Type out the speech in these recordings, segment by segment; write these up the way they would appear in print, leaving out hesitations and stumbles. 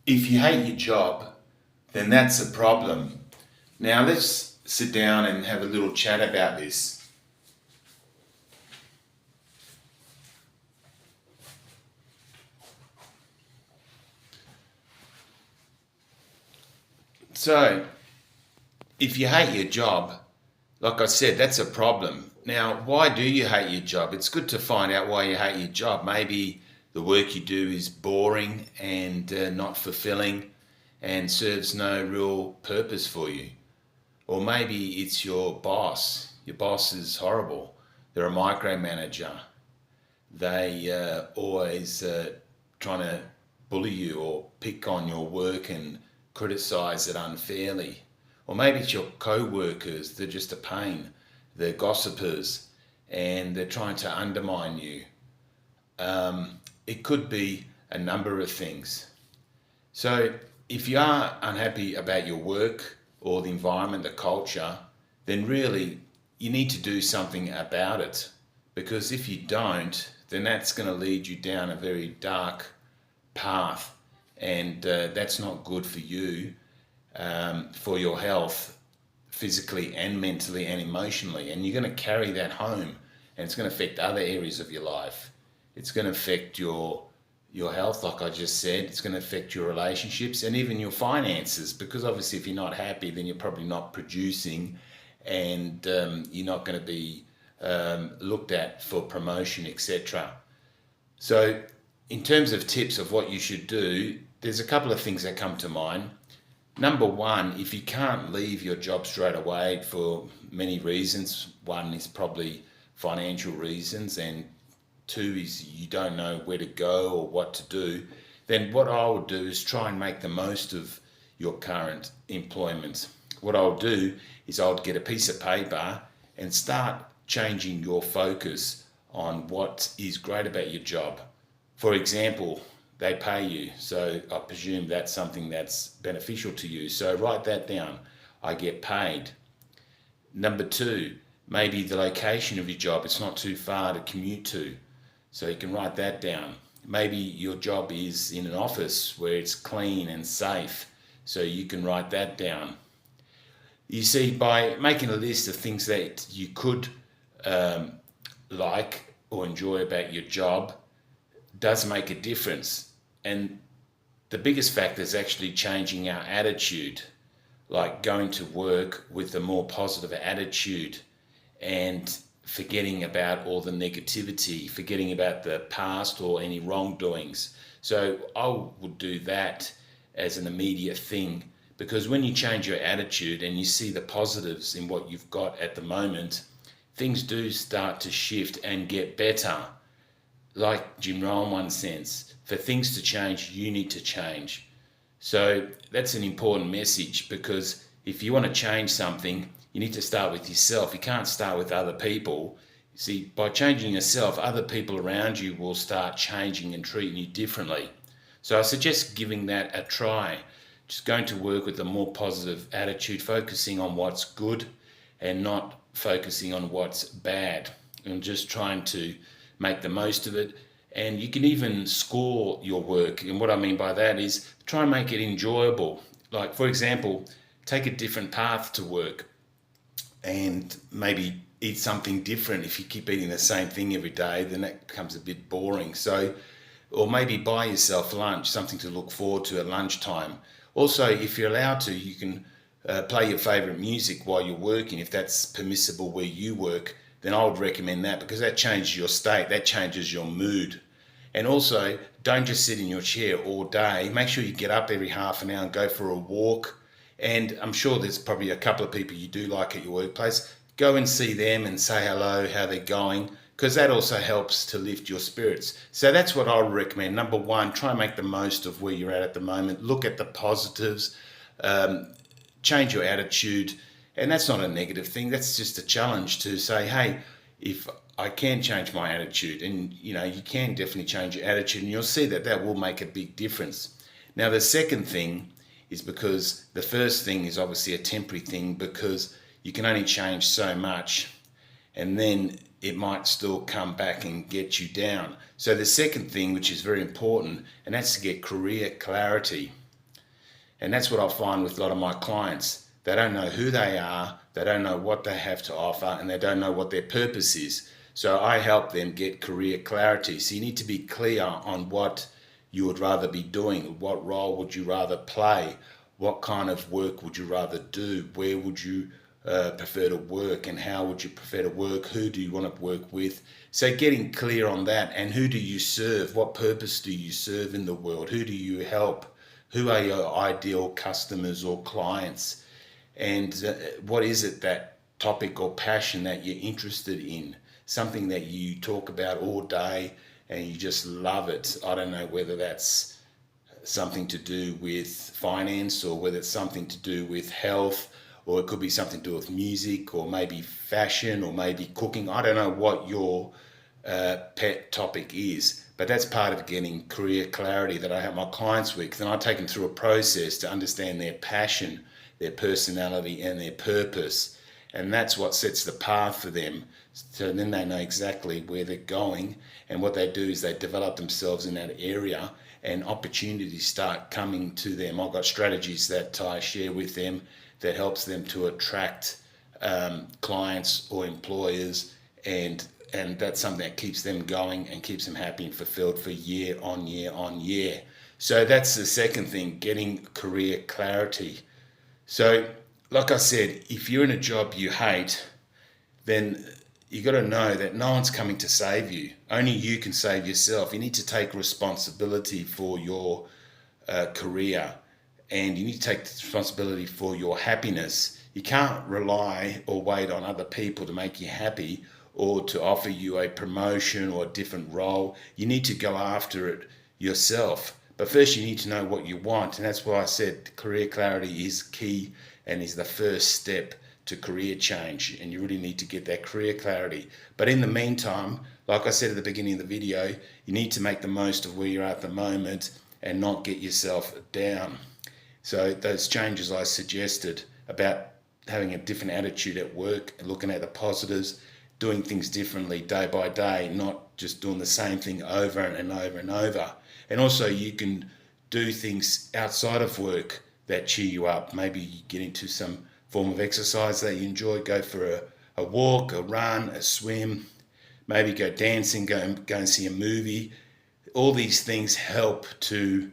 If you hate your job, then that's a problem. Now let's sit down and have a little chat about this. So, if you hate your job, like I said, that's a problem. Now, why do you hate your job? It's good to find out why you hate your job. Maybe the work you do is boring and not fulfilling and serves no real purpose for you. Or maybe it's your boss. Your boss is horrible. They're a micromanager. They always trying to bully you or pick on your work and criticize it unfairly. Or maybe it's your co-workers, they're just a pain. They're gossipers and they're trying to undermine you. It could be a number of things. So if you are unhappy about your work or the environment, the culture, then really you need to do something about it. Because if you don't, then that's going to lead you down a very dark path. And that's not good for you, for your health, physically and mentally and emotionally. And you're going to carry that home and it's going to affect other areas of your life. It's going to affect your health, like I just said. It's going to affect your relationships and even your finances, because obviously if you're not happy, then you're probably not producing and you're not going to be looked at for promotion, etc. So, in terms of tips of what you should do, there's a couple of things that come to mind. Number one, if you can't leave your job straight away for many reasons, one is probably financial reasons, and two is you don't know where to go or what to do, then what I would do is try and make the most of your current employment. What I'll do is I'll get a piece of paper and start changing your focus on what is great about your job. For example, they pay you, so I presume that's something that's beneficial to you. So write that down. I get paid. Number two, maybe the location of your job, it's not too far to commute to. So you can write that down. Maybe your job is in an office where it's clean and safe. So you can write that down. You see, by making a list of things that you could um, like or enjoy about your job, does make a difference. And the biggest factor is actually changing our attitude, like going to work with a more positive attitude and forgetting about all the negativity, forgetting about the past or any wrongdoings. So I would do that as an immediate thing, because when you change your attitude and you see the positives in what you've got at the moment, things do start to shift and get better. Like Jim Rohn once says, for things to change, you need to change. So that's an important message, because if you want to change something, you need to start with yourself. You can't start with other people. You see, by changing yourself, other people around you will start changing and treating you differently. So I suggest giving that a try. Just going to work with a more positive attitude, focusing on what's good and not focusing on what's bad, and just trying to make the most of it. And you can even score your work. And what I mean by that is try and make it enjoyable. Like, for example, take a different path to work and maybe eat something different. If you keep eating the same thing every day, then that becomes a bit boring. So, or maybe buy yourself lunch, something to look forward to at lunchtime. Also, if you're allowed to, you can play your favorite music while you're working. If that's permissible where you work, then I would recommend that, because that changes your state, that changes your mood. And also, don't just sit in your chair all day. Make sure you get up every half an hour and go for a walk. And I'm sure there's probably a couple of people you do like at your workplace. Go and see them and say hello, how they're going, because that also helps to lift your spirits. So that's what I would recommend. Number one, try and make the most of where you're at the moment. Look at the positives, um, change your attitude. And that's not a negative thing. That's just a challenge to say, hey, if I can change my attitude, and you can definitely change your attitude, and you'll see that that will make a big difference. Now, the second thing is, because the first thing is obviously a temporary thing, because you can only change so much, and then it might still come back and get you down. So the second thing, which is very important, and that's to get career clarity. And that's what I find with a lot of my clients. They don't know who they are, they don't know what they have to offer, and they don't know what their purpose is. So I help them get career clarity. So you need to be clear on what you would rather be doing. What role would you rather play? What kind of work would you rather do? Where would you prefer to work, and how would you prefer to work? Who do you want to work with? So getting clear on that, and who do you serve? What purpose do you serve in the world? Who do you help? Who are your ideal customers or clients? And what is it, that topic or passion that you're interested in? Something that you talk about all day and you just love it. I don't know whether that's something to do with finance, or whether it's something to do with health, or it could be something to do with music, or maybe fashion, or maybe cooking. I don't know what your pet topic is, but that's part of getting career clarity that I have my clients with. And I take them through a process to understand their passion, their personality, and their purpose. And that's what sets the path for them. So then they know exactly where they're going, and what they do is they develop themselves in that area, and opportunities start coming to them. I've got strategies that I share with them that helps them to attract clients or employers, and that's something that keeps them going and keeps them happy and fulfilled for year on year on year. So that's the second thing, getting career clarity. So like I said, if you're in a job you hate, then you got to know that no one's coming to save you. Only you can save yourself. You need to take responsibility for your career, and you need to take responsibility for your happiness. You can't rely or wait on other people to make you happy, or to offer you a promotion or a different role. You need to go after it yourself. But first you need to know what you want, and that's why I said career clarity is key and is the first step to career change, and you really need to get that career clarity. But in the meantime, like I said at the beginning of the video, you need to make the most of where you're at the moment and not get yourself down. So those changes I suggested about having a different attitude at work and looking at the positives, doing things differently day by day, not just doing the same thing over and over and over. And also you can do things outside of work that cheer you up. Maybe you get into some form of exercise that you enjoy, go for a walk, a run, a swim, maybe go dancing, go and see a movie. All these things help to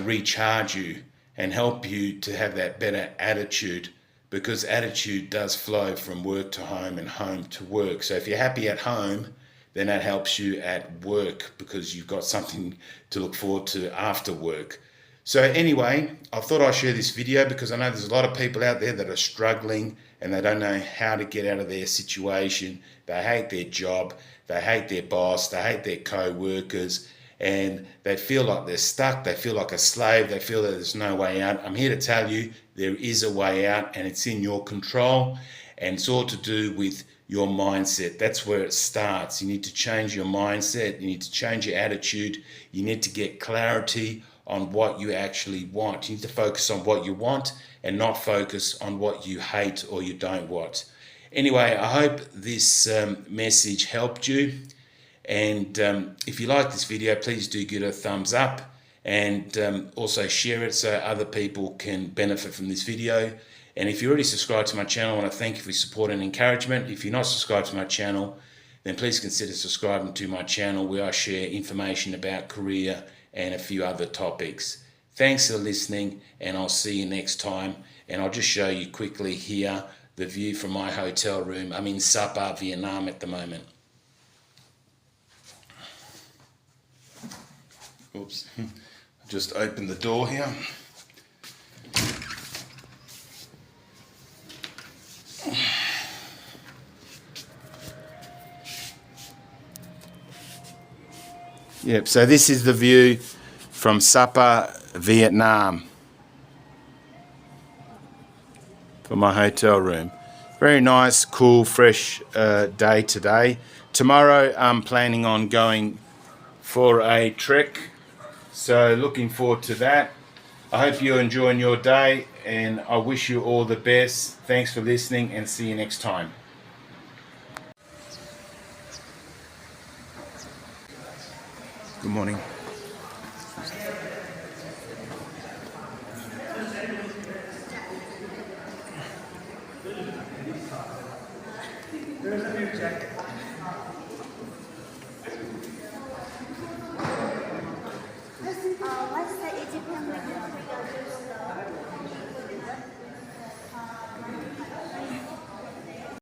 recharge you and help you to have that better attitude, because attitude does flow from work to home and home to work. So if you're happy at home, then that helps you at work, because you've got something to look forward to after work. So anyway, I thought I'd share this video because I know there's a lot of people out there that are struggling and they don't know how to get out of their situation. They hate their job, they hate their boss, they hate their co-workers, and they feel like they're stuck, they feel like a slave, they feel that there's no way out. I'm here to tell you there is a way out, and it's in your control, and it's all to do with your mindset. That's where it starts. You need to change your mindset, you need to change your attitude, you need to get clarity on what you actually want. You need to focus on what you want and not focus on what you hate or you don't want. Anyway, I hope this message helped you. And if you like this video, please do give it a thumbs up, and also share it so other people can benefit from this video. And if you're already subscribed to my channel, I want to thank you for your support and encouragement. If you're not subscribed to my channel, then please consider subscribing to my channel, where I share information about career and a few other topics. Thanks for listening, and I'll see you next time. And I'll just show you quickly here the view from my hotel room. I'm in Sapa, Vietnam at the moment. Oops, just opened the door here. Yep, so this is the view from Sapa, Vietnam, from my hotel room. Very nice, cool, fresh day today. Tomorrow I'm planning on going for a trek, so looking forward to that. I hope you're enjoying your day, and I wish you all the best. Thanks for listening, and see you next time. Good morning. There's a new check.